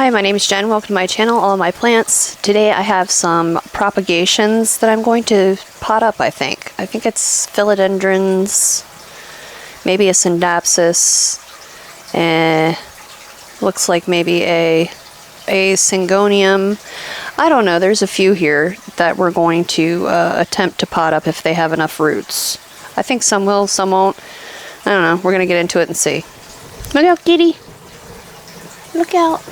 Hi, my name is Jen. Welcome to my channel, All of My Plants. Today I have some propagations that I'm going to pot up, I think. I think it's philodendrons, maybe a Scindapsus, looks like maybe a Syngonium. I don't know, there's a few here that we're going to attempt to pot up if they have enough roots. I think some will, some won't. I don't know, we're going to get into it and see. Look out, kitty! Look out!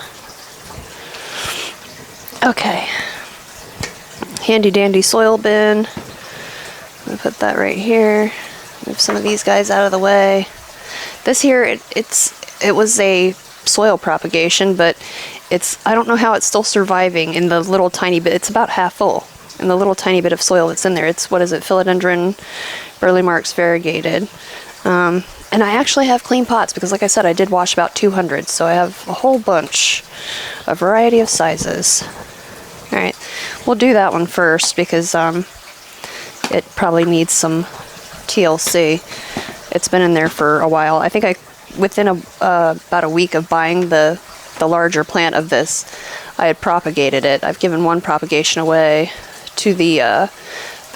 Okay, handy dandy soil bin. I'm gonna put that right here. Move some of these guys out of the way. This here, it was a soil propagation, but I don't know how it's still surviving in the little tiny bit. It's about half full in the little tiny bit of soil that's in there. It's, what is it, Philodendron, burley marks, variegated. And I actually have clean pots because, like I said, I did wash about 200, so I have a whole bunch, a variety of sizes. Alright, we'll do that one first because it probably needs some TLC. It's been in there for a while. I think within about a week of buying the larger plant of this, I had propagated it. I've given one propagation away to the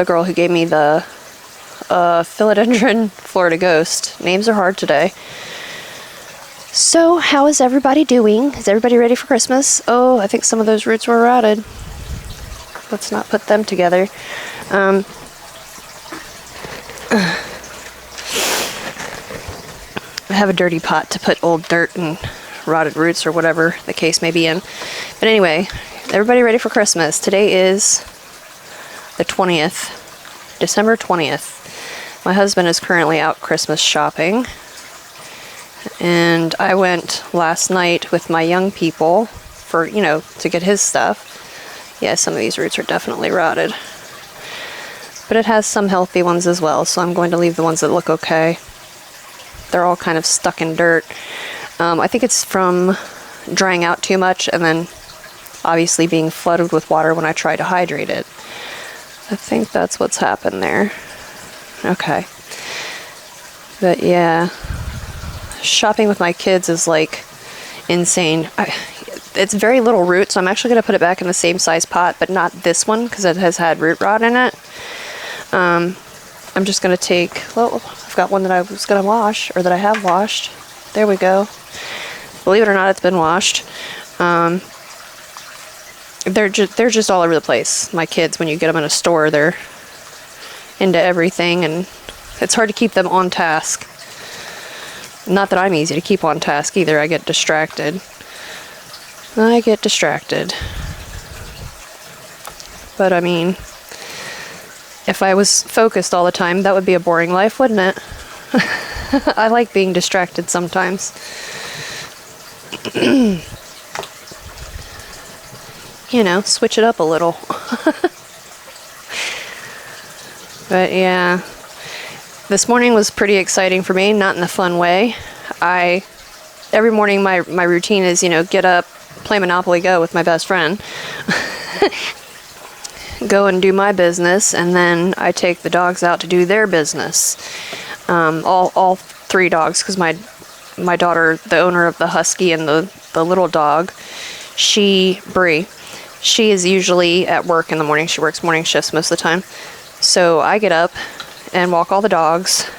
girl who gave me the Philodendron Florida Ghost. Names are hard today. So, how is everybody doing? Is everybody ready for Christmas? Oh, I think some of those roots were rotted. Let's not put them together. I have a dirty pot to put old dirt and rotted roots or whatever the case may be in. But anyway, everybody ready for Christmas? Today is the 20th, December 20th. My husband is currently out Christmas shopping. And I went last night with my young people for, to get his stuff. Yeah, some of these roots are definitely rotted. But it has some healthy ones as well, so I'm going to leave the ones that look okay. They're all kind of stuck in dirt. I think it's from drying out too much and then obviously being flooded with water when I try to hydrate it. I think that's what's happened there. Okay. But yeah, shopping with my kids is like insane. It's very little root, so I'm actually going to put it back in the same size pot, but not this one because it has had root rot in it. I'm just going to take, well, I've got one that I was going to wash, or that I have washed. There we go. Believe it or not, it's been washed. They're just all over the place. My kids, when you get them in a store, they're into everything, and it's hard to keep them on task. Not that I'm easy to keep on task either. I get distracted. But I mean, if I was focused all the time, that would be a boring life, wouldn't it? I like being distracted sometimes. Switch it up a little. But yeah, this morning was pretty exciting for me, not in a fun way. Every morning my routine is, get up, play Monopoly Go with my best friend, go and do my business, and then I take the dogs out to do their business. All three dogs, because my daughter, the owner of the husky and the little dog, Brie, she is usually at work in the morning. She works morning shifts most of the time. So I get up and walk all the dogs.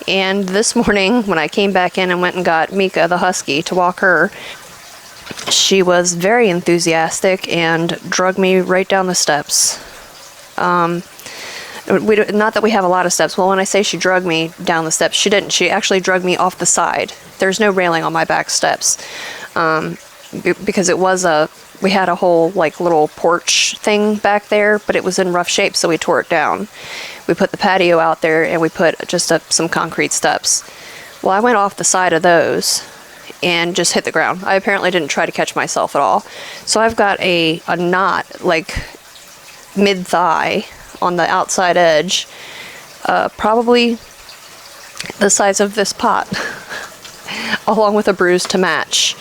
And this morning, when I came back in and went and got Mika, the husky, to walk her, she was very enthusiastic and dragged me right down the steps. Not that we have a lot of steps. Well, when I say she dragged me down the steps, she didn't. She actually dragged me off the side. There's no railing on my back steps. Because we had a whole little porch thing back there, but it was in rough shape, so we tore it down. We put the patio out there and we put just some concrete steps. Well, I went off the side of those and just hit the ground. I apparently didn't try to catch myself at all. So I've got a knot mid-thigh on the outside edge, probably the size of this pot, along with a bruise to match.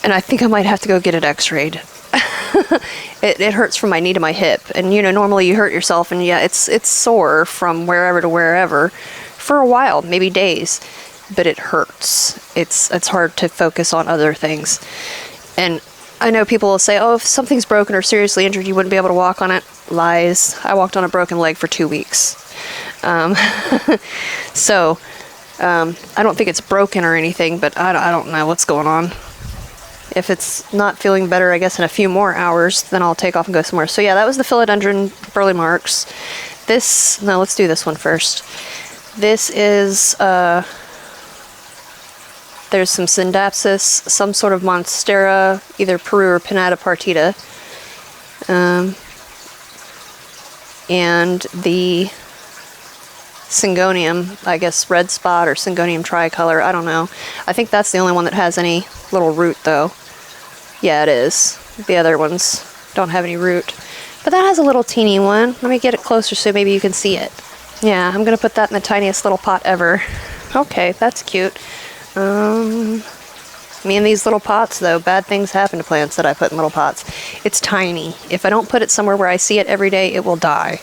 And I think I might have to go get it x-rayed. It hurts from my knee to my hip, and normally you hurt yourself and yeah, it's sore from wherever to wherever for a while, maybe days. but it hurts. It's hard to focus on other things. And I know people will say, oh, if something's broken or seriously injured, you wouldn't be able to walk on it. Lies. I walked on a broken leg for 2 weeks. So, I don't think it's broken or anything, but I don't know what's going on. If it's not feeling better, I guess in a few more hours, then I'll take off and go somewhere. So yeah, that was the Philodendron burley marks. No, let's do this one first. This is, there's some Scindapsus, some sort of Monstera, either Peru or Pinnata partita. And the Syngonium, I guess red spot or Syngonium tricolor, I don't know. I think that's the only one that has any little root though. Yeah, it is. The other ones don't have any root. But that has a little teeny one. Let me get it closer so maybe you can see it. Yeah, I'm gonna put that in the tiniest little pot ever. Okay, that's cute. Me and these little pots though, bad things happen to plants that I put in little pots. It's tiny. If I don't put it somewhere where I see it every day, it will die.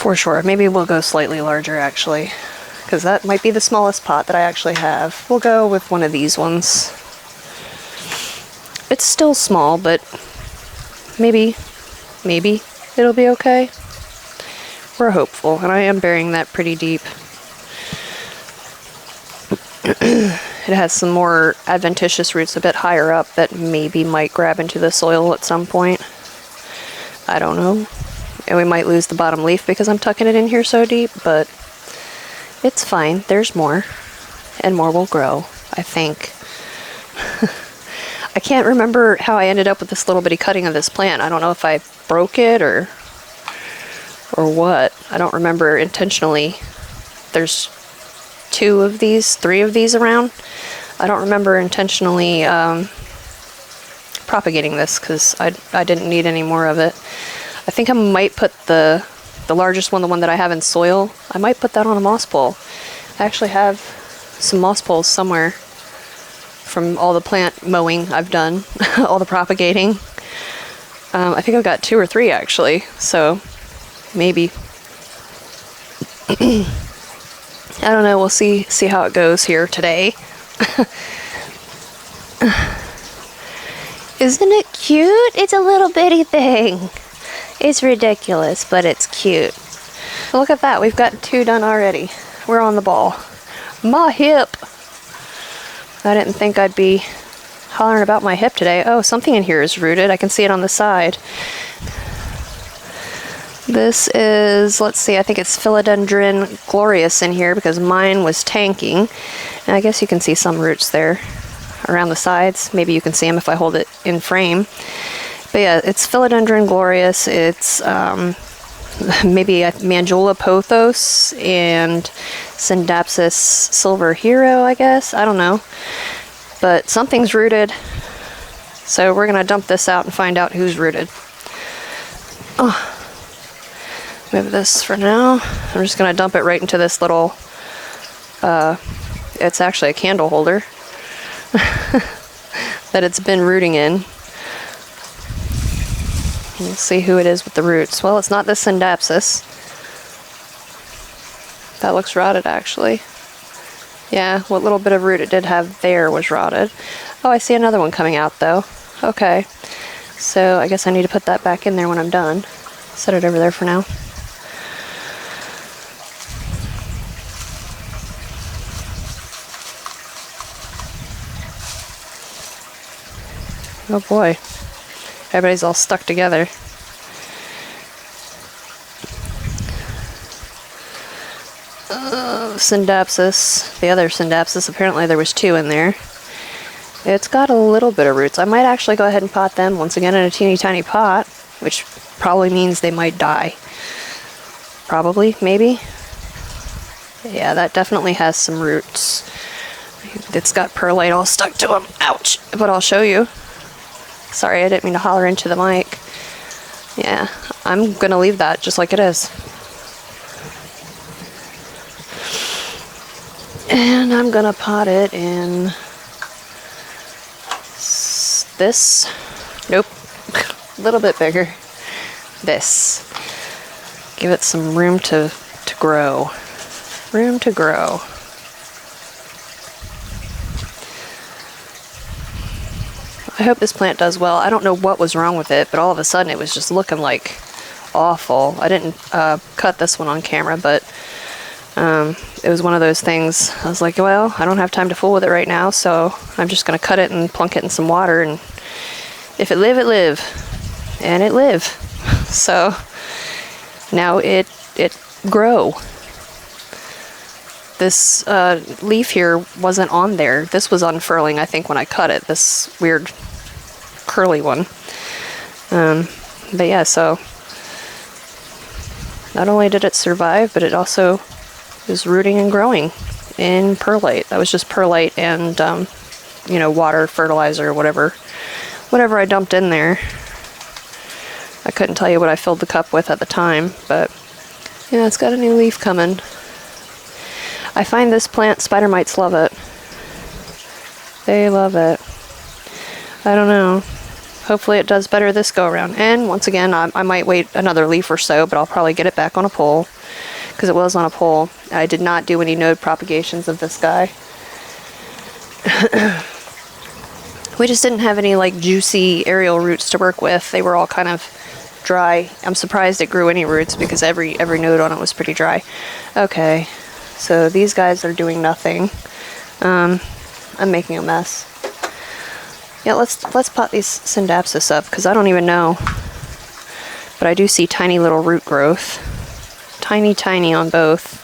For sure. Maybe we'll go slightly larger actually, because that might be the smallest pot that I actually have. We'll go with one of these ones. It's still small, but maybe it'll be okay. We're hopeful, and I am burying that pretty deep. It has some more adventitious roots a bit higher up that maybe might grab into the soil at some point. I don't know. And we might lose the bottom leaf because I'm tucking it in here so deep, but it's fine. There's more, and more will grow, I think. I can't remember how I ended up with this little bitty cutting of this plant. I don't know if I broke it or what. I don't remember intentionally. There's 3 of these around. I don't remember intentionally propagating this because I didn't need any more of it. I think I might put the largest one, the one that I have in soil, I might put that on a moss pole. I actually have some moss poles somewhere from all the plant mowing I've done, all the propagating. I think I've got 2 or 3 actually, so maybe. I don't know, we'll see how it goes here today. Isn't it cute? It's a little bitty thing. It's ridiculous, but it's cute. Look at that, we've got 2 done already. We're on the ball. My hip! I didn't think I'd be hollering about my hip today. Oh, something in here is rooted. I can see it on the side. This is, let's see, I think it's Philodendron glorious in here because mine was tanking. And I guess you can see some roots there around the sides. Maybe you can see them if I hold it in frame. But yeah, it's Philodendron glorious. It's maybe a Mandula pothos and Scindapsus silver hero, I guess. I don't know. But something's rooted. So we're going to dump this out and find out who's rooted. Oh. Move this for now. I'm just going to dump it right into this little, it's actually a candle holder that it's been rooting in. We'll see who it is with the roots. Well, it's not the Scindapsus. That looks rotted actually. Yeah, what little bit of root it did have there was rotted. Oh, I see another one coming out though. Okay. So I guess I need to put that back in there when I'm done. Set it over there for now. Oh boy, everybody's all stuck together. Scindapsus, the other Scindapsus, apparently there was 2 in there. It's got a little bit of roots. I might actually go ahead and pot them once again in a teeny tiny pot, which probably means they might die. Probably, maybe. Yeah, that definitely has some roots. It's got perlite all stuck to them. Ouch! But I'll show you. Sorry, I didn't mean to holler into the mic. Yeah, I'm gonna leave that just like it is. And I'm gonna pot it in this. Nope, a little bit bigger. This. Give it some room to grow. Room to grow. I hope this plant does well. I don't know what was wrong with it, but all of a sudden it was just looking like awful. I didn't cut this one on camera, but it was one of those things. I was like, well, I don't have time to fool with it right now, so I'm just going to cut it and plunk it in some water, and if it live, it live. And it live. So now it grow. This leaf here wasn't on there. This was unfurling, I think, when I cut it. This weird curly one. But yeah, so not only did it survive, but it also is rooting and growing in perlite. That was just perlite and, you know, water, fertilizer, whatever I dumped in there. I couldn't tell you what I filled the cup with at the time, but yeah, it's got a new leaf coming. I find this plant, spider mites love it. They love it. I don't know. Hopefully it does better this go around. And once again, I might wait another leaf or so, but I'll probably get it back on a pole, because it was on a pole. I did not do any node propagations of this guy. We just didn't have any like juicy aerial roots to work with. They were all kind of dry. I'm surprised it grew any roots, because every node on it was pretty dry. Okay, so these guys are doing nothing. I'm making a mess. Yeah, let's pot these Scindapsus up, because I don't even know. But I do see tiny little root growth. Tiny on both.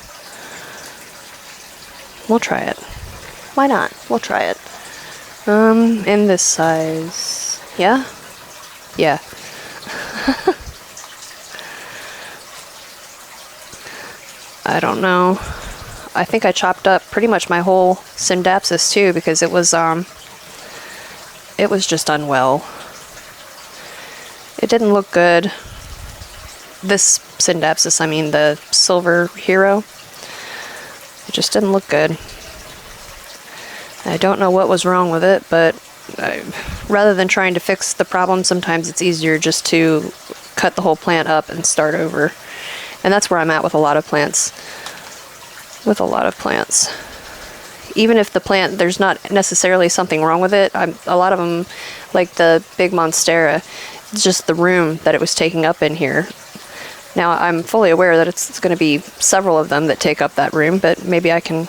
We'll try it. Why not? We'll try it. In this size. Yeah? Yeah. I don't know. I think I chopped up pretty much my whole Scindapsus too, because it was just unwell. It didn't look good. This Scindapsus, I mean the silver hero, it just didn't look good. I don't know what was wrong with it, but rather than trying to fix the problem, sometimes it's easier just to cut the whole plant up and start over. And that's where I'm at with a lot of plants. Even if the plant, there's not necessarily something wrong with it, a lot of them, like the big Monstera, it's just the room that it was taking up in here. Now, I'm fully aware that it's going to be several of them that take up that room, but maybe I can,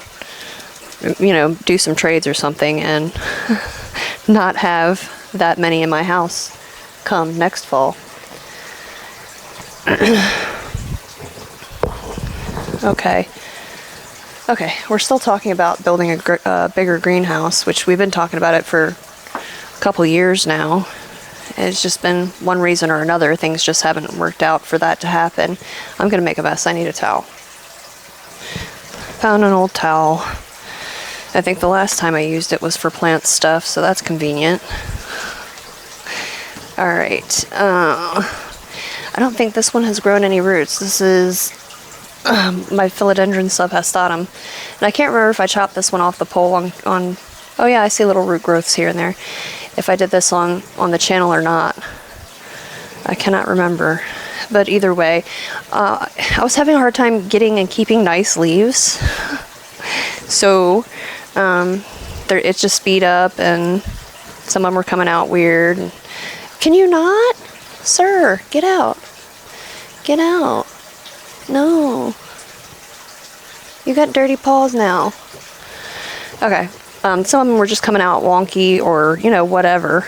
you know, do some trades or something and not have that many in my house come next fall. Okay, we're still talking about building a bigger greenhouse, which we've been talking about it for a couple years now. It's just been one reason or another. Things just haven't worked out for that to happen. I'm going to make a mess. I need a towel. Found an old towel. I think the last time I used it was for plant stuff, so that's convenient. Alright. I don't think this one has grown any roots. This is my Philodendron subhastatum. And I can't remember if I chopped this one off the pole on oh yeah, I see little root growths here and there. If I did this on the channel or not. I cannot remember. But either way, I was having a hard time getting and keeping nice leaves. So, it just speed up, and some of them were coming out weird. Can you not? Sir, get out. Get out. No. You got dirty paws now. Okay. Some of them were just coming out wonky, or, you know, whatever.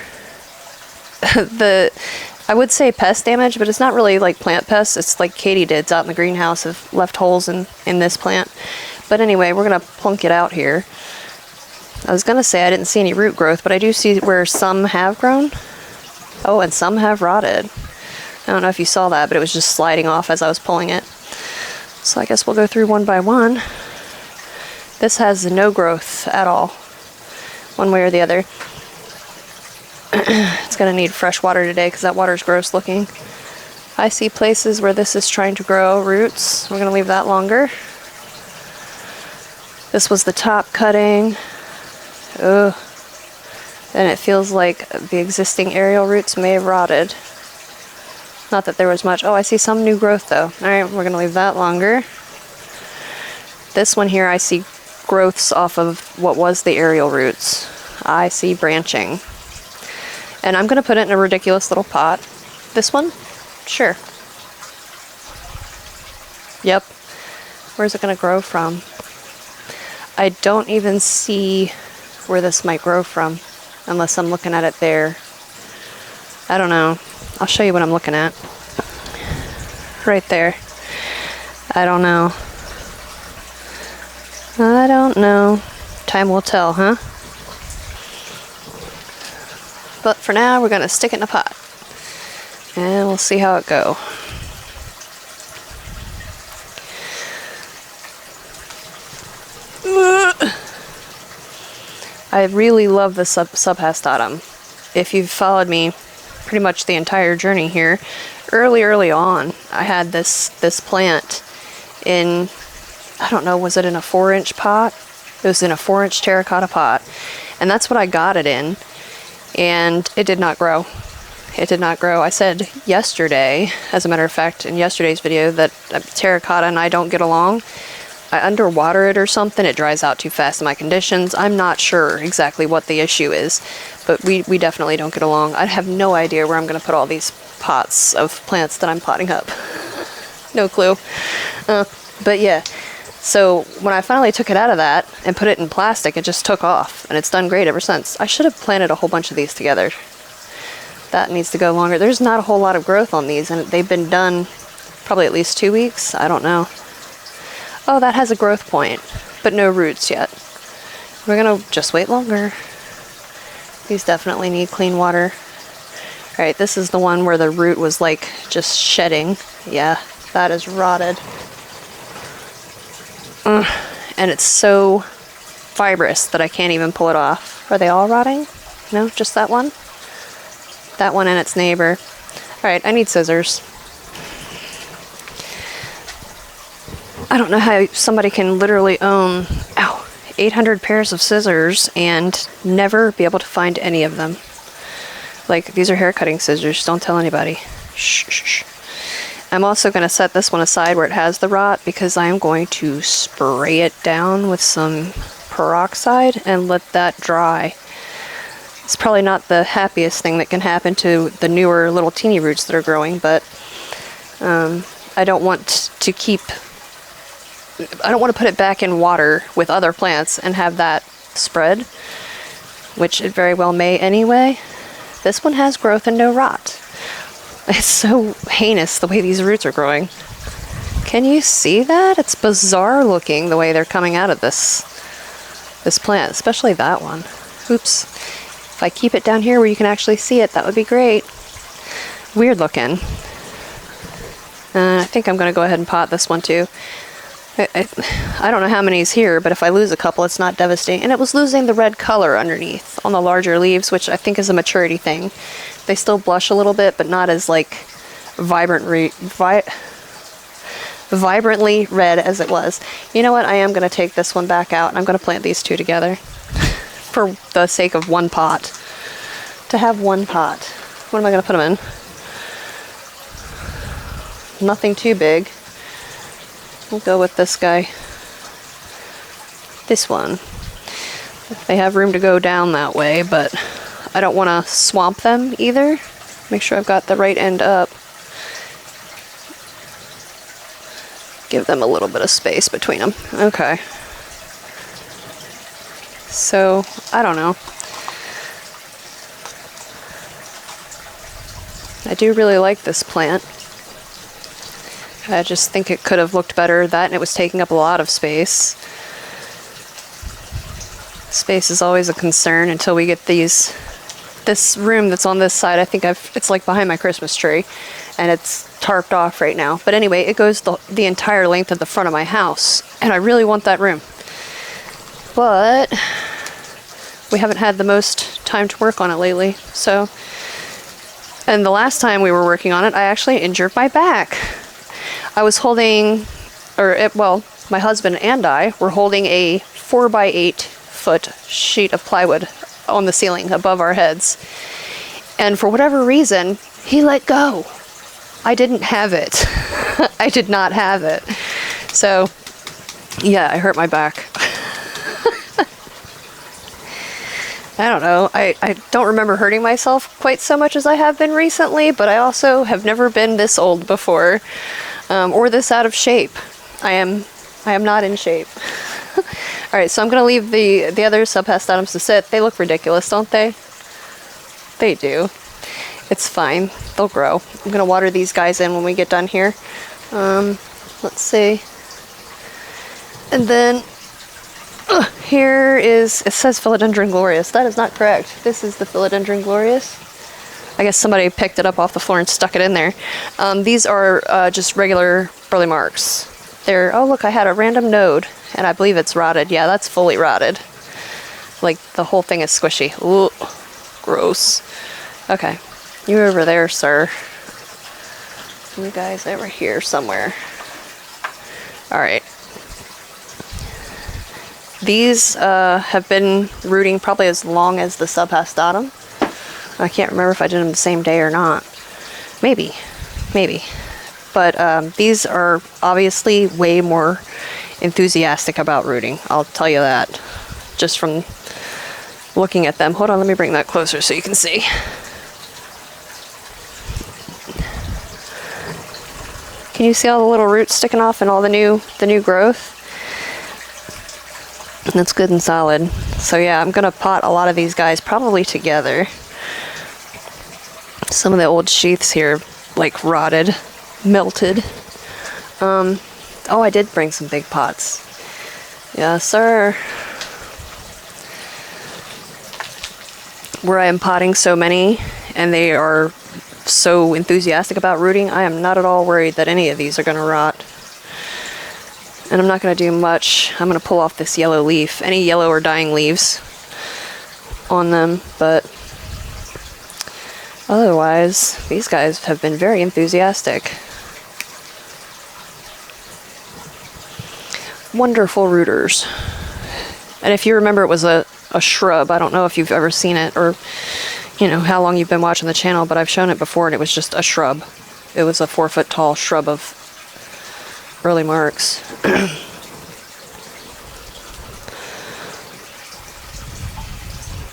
I would say pest damage, but it's not really like plant pests. It's like katydids out in the greenhouse have left holes in this plant. But anyway, we're going to plunk it out here. I was going to say I didn't see any root growth, but I do see where some have grown. Oh, and some have rotted. I don't know if you saw that, but it was just sliding off as I was pulling it. So I guess we'll go through one by one. This has no growth at all, one way or the other. It's going to need fresh water today because that water's gross looking. I see places where this is trying to grow roots. We're going to leave that longer. This was the top cutting. Ugh. And it feels like the existing aerial roots may have rotted. Not that there was much. Oh, I see some new growth though. Alright, we're going to leave that longer. This one here, I see growths off of what was the aerial roots. I see branching. And I'm going to put it in a ridiculous little pot. This one? Sure. Yep. Where's it going to grow from? I don't even see where this might grow from, unless I'm looking at it there. I don't know. I'll show you what I'm looking at. Right there. I don't know. I don't know. Time will tell, huh? But for now, we're going to stick it in a pot. And we'll see how it go. I really love the subhastatum. If you've followed me pretty much the entire journey here, early on, I had this plant in, I don't know, was it in a 4-inch pot? It was in a 4-inch terracotta pot, and that's what I got it in, and it did not grow. It did not grow. I said yesterday, as a matter of fact, in yesterday's video, that terracotta and I don't get along. I underwater it or something, it dries out too fast in my conditions. I'm not sure exactly what the issue is, but we definitely don't get along. I have no idea where I'm going to put all these pots of plants that I'm potting up. No clue. But yeah, so when I finally took it out of that and put it in plastic, it just took off, and it's done great ever since. I should have planted a whole bunch of these together. That needs to go longer. There's not a whole lot of growth on these, and they've been done probably at least 2 weeks. I don't know. Oh, that has a growth point, but no roots yet. We're gonna just wait longer. These definitely need clean water. All right, this is the one where the root was like just shedding. Yeah, that is rotted. And it's so fibrous that I can't even pull it off. Are they all rotting? No, just that one? That one and its neighbor. All right, I need scissors. I don't know how somebody can literally own 800 pairs of scissors and never be able to find any of them. Like, these are hair cutting scissors, don't tell anybody. Shh, shh, shh. I'm also going to set this one aside where it has the rot because I'm going to spray it down with some peroxide and let that dry. It's probably not the happiest thing that can happen to the newer little teeny roots that are growing, but I don't want to put it back in water with other plants and have that spread, which it very well may anyway. This one has growth and no rot. It's so heinous the way these roots are growing. Can you see that? It's bizarre looking the way they're coming out of this plant, especially that one. Oops. If I keep it down here where you can actually see it, that would be great. Weird looking. I think I'm going to go ahead and pot this one too. I don't know how many's here, but if I lose a couple, it's not devastating. And it was losing the red color underneath on the larger leaves, which I think is a maturity thing. They still blush a little bit, but not as like vibrantly red as it was. You know what? I am going to take this one back out, and I'm going to plant these two together for the sake of one pot. To have one pot. What am I going to put them in? Nothing too big. We'll go with this guy. This one. They have room to go down that way, but I don't want to swamp them either. Make sure I've got the right end up. Give them a little bit of space between them. Okay. So, I don't know. I do really like this plant. I just think it could have looked better, that and it was taking up a lot of space. Space is always a concern until we get this room that's on this side. I think it's like behind my Christmas tree, and it's tarped off right now. But anyway, it goes the entire length of the front of my house, and I really want that room. But we haven't had the most time to work on it lately, so. And the last time we were working on it, I actually injured my back. I was holding, my husband and I were holding a 4x8 foot sheet of plywood on the ceiling above our heads. And for whatever reason, he let go. I didn't have it. I did not have it. So, yeah, I hurt my back. I don't know. I don't remember hurting myself quite so much as I have been recently, but I also have never been this old before, or this out of shape. I am not in shape. All right, so I'm gonna leave the other subhastotums to sit. They look ridiculous, don't they? They do. It's fine. They'll grow. I'm gonna water these guys in when we get done here. Let's see. And then here is, it says Philodendron glorious. That is not correct. This is the Philodendron glorious. I guess somebody picked it up off the floor and stuck it in there. These are just regular burley marks. They're, oh look, I had a random node, and I believe it's rotted. Yeah, that's fully rotted. Like, the whole thing is squishy. Ooh, gross. Okay, you over there, sir. You guys over here somewhere. All right. These have been rooting probably as long as the subhastotum. I can't remember if I did them the same day or not. Maybe. But these are obviously way more enthusiastic about rooting. I'll tell you that just from looking at them. Hold on, let me bring that closer so you can see. Can you see all the little roots sticking off and all the new growth? That's good and solid. So yeah, I'm gonna pot a lot of these guys probably together. Some of the old sheaths here, like rotted, melted. Oh, I did bring some big pots. Yes, sir. Where I am potting so many, and they are so enthusiastic about rooting, I am not at all worried that any of these are gonna rot. And I'm not going to do much. I'm going to pull off this yellow leaf, any yellow or dying leaves on them, but otherwise, these guys have been very enthusiastic. Wonderful rooters. And if you remember, it was a shrub. I don't know if you've ever seen it or, you know, how long you've been watching the channel, but I've shown it before and it was just a shrub. It was a 4-foot tall shrub of early marks.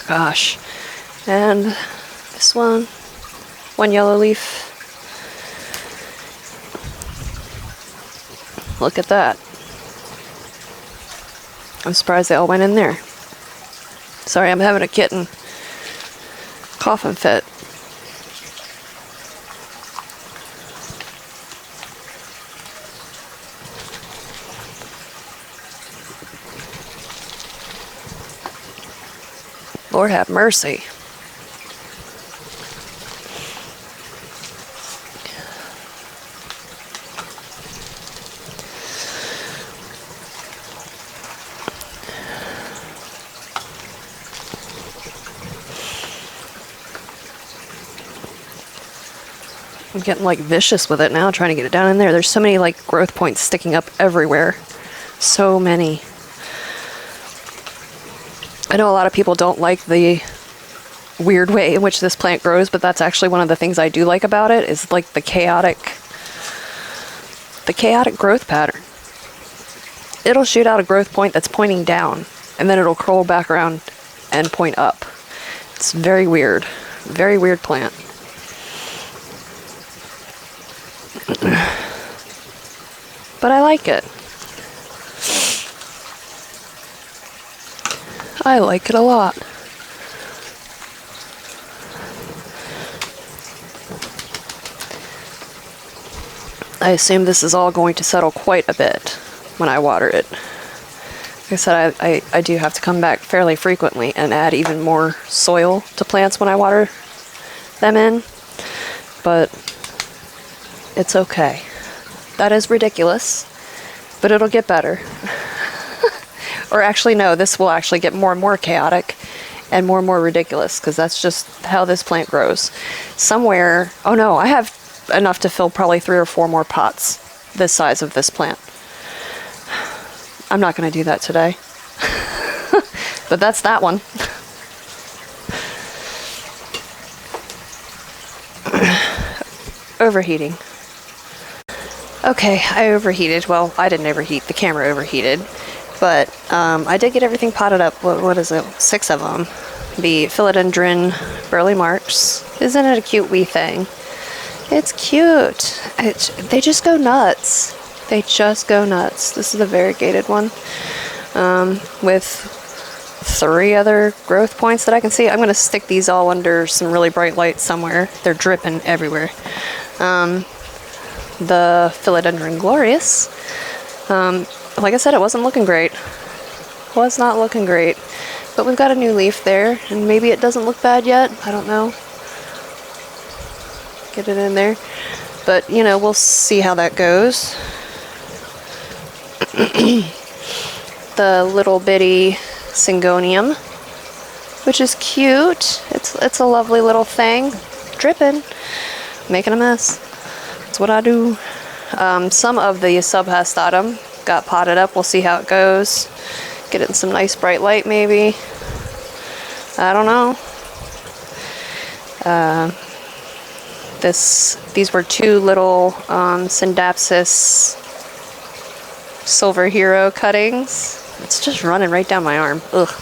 Gosh. And this one yellow leaf. Look at that. I'm surprised they all went in there. Sorry, I'm having a kitten coughing fit. Lord have mercy. I'm getting like vicious with it now, trying to get it down in there. There's so many like growth points sticking up everywhere. So many. I know a lot of people don't like the weird way in which this plant grows, but that's actually one of the things I do like about it, is like the chaotic growth pattern. It'll shoot out a growth point that's pointing down, and then it'll curl back around and point up. It's very weird plant. But I like it. I like it a lot. I assume this is all going to settle quite a bit when I water it. Like I said, I do have to come back fairly frequently and add even more soil to plants when I water them in, but it's okay. That is ridiculous, but it'll get better. Or actually, no, this will actually get more and more chaotic and more ridiculous, because that's just how this plant grows. Somewhere, oh no, I have enough to fill probably 3 or 4 more pots this size of this plant. I'm not going to do that today. But that's that one. Overheating. Okay, I overheated. Well, I didn't overheat. The camera overheated. But I did get everything potted up. What is it? 6 of them. the Philodendron burley marks. Isn't it a cute wee thing? It's cute. They just go nuts. They just go nuts. This is the variegated one with 3 other growth points that I can see. I'm going to stick these all under some really bright light somewhere. They're dripping everywhere. The Philodendron glorious. Like I said, it wasn't looking great. Was not looking great. But we've got a new leaf there, and maybe it doesn't look bad yet. I don't know. Get it in there. But, you know, we'll see how that goes. The little bitty Syngonium, which is cute. It's a lovely little thing. Dripping. Making a mess. That's what I do. Some of the subhastatum got potted up. We'll see how it goes. Get it in some nice bright light, maybe. I don't know. These were 2 little Scindapsus Silver Hero cuttings. It's just running right down my arm. Ugh.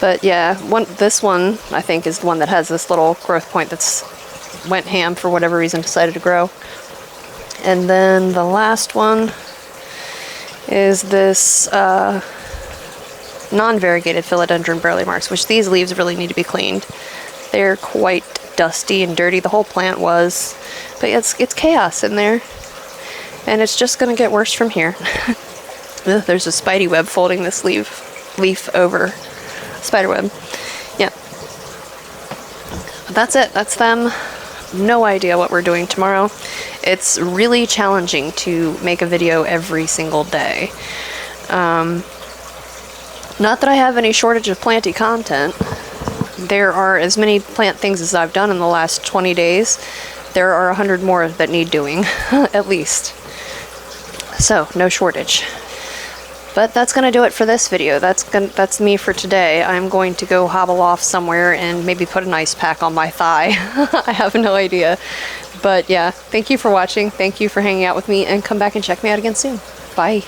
But yeah, this one I think is the one that has this little growth point that's went ham for whatever reason, decided to grow. And then the last one is this non-variegated Philodendron burley marks, which these leaves really need to be cleaned. They're quite dusty and dirty. The whole plant was, but it's chaos in there, and it's just going to get worse from here. There's a spidey web folding this leaf over. Spider web. Yeah. But that's it. That's them. No idea what we're doing tomorrow. It's really challenging to make a video every single day. Not that I have any shortage of planty content. There are as many plant things as I've done in the last 20 days. There are 100 more that need doing, at least. So, no shortage. But that's going to do it for this video. That's me for today. I'm going to go hobble off somewhere and maybe put an ice pack on my thigh. I have no idea. But yeah, thank you for watching. Thank you for hanging out with me, and come back and check me out again soon. Bye.